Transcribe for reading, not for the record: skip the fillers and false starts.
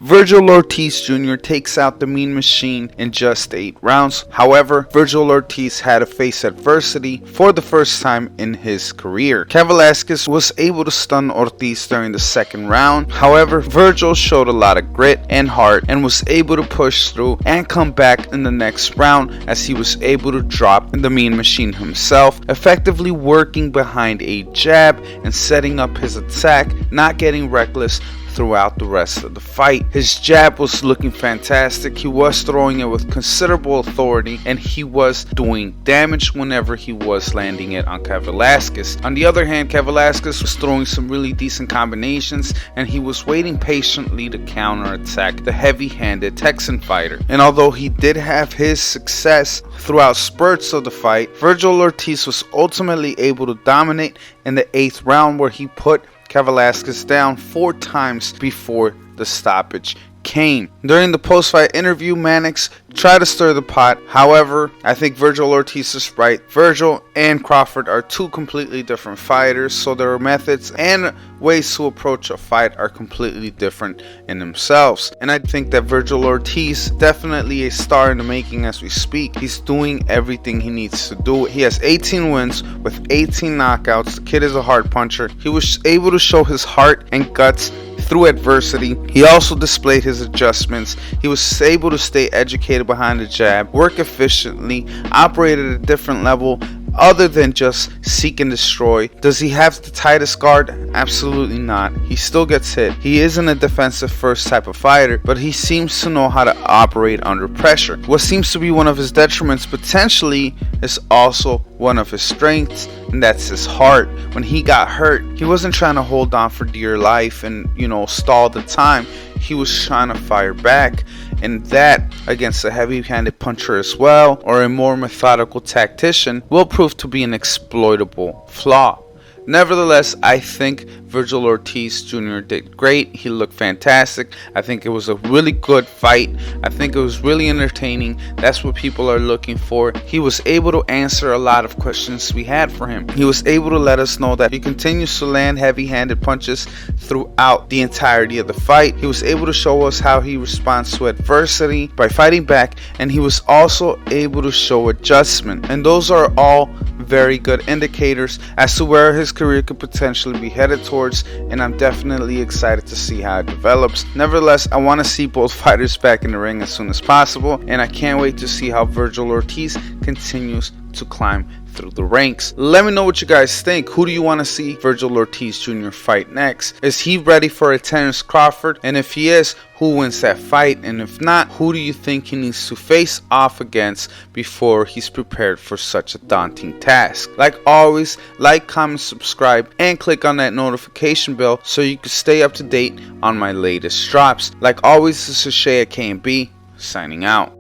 Vergil Ortiz Jr. takes out the Mean Machine in just 8 rounds. However, Vergil Ortiz had to face adversity for the first time in his career. Kavaliauskas was able to stun Ortiz during the second round. However, Vergil showed a lot of grit and heart and was able to push through and come back in the next round, as he was able to drop the Mean Machine himself, effectively working behind a jab and setting up his attack, not getting reckless throughout the rest of the fight. His jab was looking fantastic. He was throwing it with considerable authority, and he was doing damage whenever he was landing it on Kavaliauskas. On the other hand, Kavaliauskas was throwing some really decent combinations, and he was waiting patiently to counterattack the heavy-handed Texan fighter. And although he did have his success throughout spurts of the fight, Vergil Ortiz was ultimately able to dominate in the 8th round, where he put Kavaliauskas down 4 times before the stoppage came. During the post-fight interview, Mannix tried to stir the pot. However, I think Vergil Ortiz is right. Vergil and Crawford are 2 completely different fighters, so their methods and ways to approach a fight are completely different in themselves. And I think that Vergil Ortiz, definitely a star in the making as we speak. He's doing everything he needs to do. He has 18 wins with 18 knockouts. The kid is a hard puncher. He was able to show his heart and guts through adversity. He also displayed his adjustments. He was able to stay educated behind the jab, work efficiently, operate at a different level other than just seek and destroy. Does he have the tightest guard? Absolutely not. He still gets hit. He isn't a defensive first type of fighter, but he seems to know how to operate under pressure. What seems to be one of his detriments potentially is also one of his strengths, and that's his heart. When he got hurt, he wasn't trying to hold on for dear life and, stall the time. He was trying to fire back, and that against a heavy-handed puncher as well, or a more methodical tactician, will prove to be an exploitable flaw. Nevertheless, I think Vergil Ortiz Jr. did great. He looked fantastic. I think it was a really good fight. I think it was really entertaining. That's what people are looking for. He was able to answer a lot of questions we had for him. He was able to let us know that he continues to land heavy-handed punches throughout the entirety of the fight. He was able to show us how he responds to adversity by fighting back, and he was also able to show adjustment. And those are all very good indicators as to where his career could potentially be headed towards, and I'm definitely excited to see how it develops. Nevertheless, I want to see both fighters back in the ring as soon as possible, and I can't wait to see how Vergil Ortiz continues to climb through the ranks. Let me know what you guys think. Who do you want to see Vergil Ortiz Jr. fight next? Is he ready for a Terrence Crawford? And if he is, who wins that fight? And if not, who do you think he needs to face off against before he's prepared for such a daunting task? Like always, like, comment, subscribe, and click on that notification bell so you can stay up to date on my latest drops. Like always, this is Shay at KMB, signing out.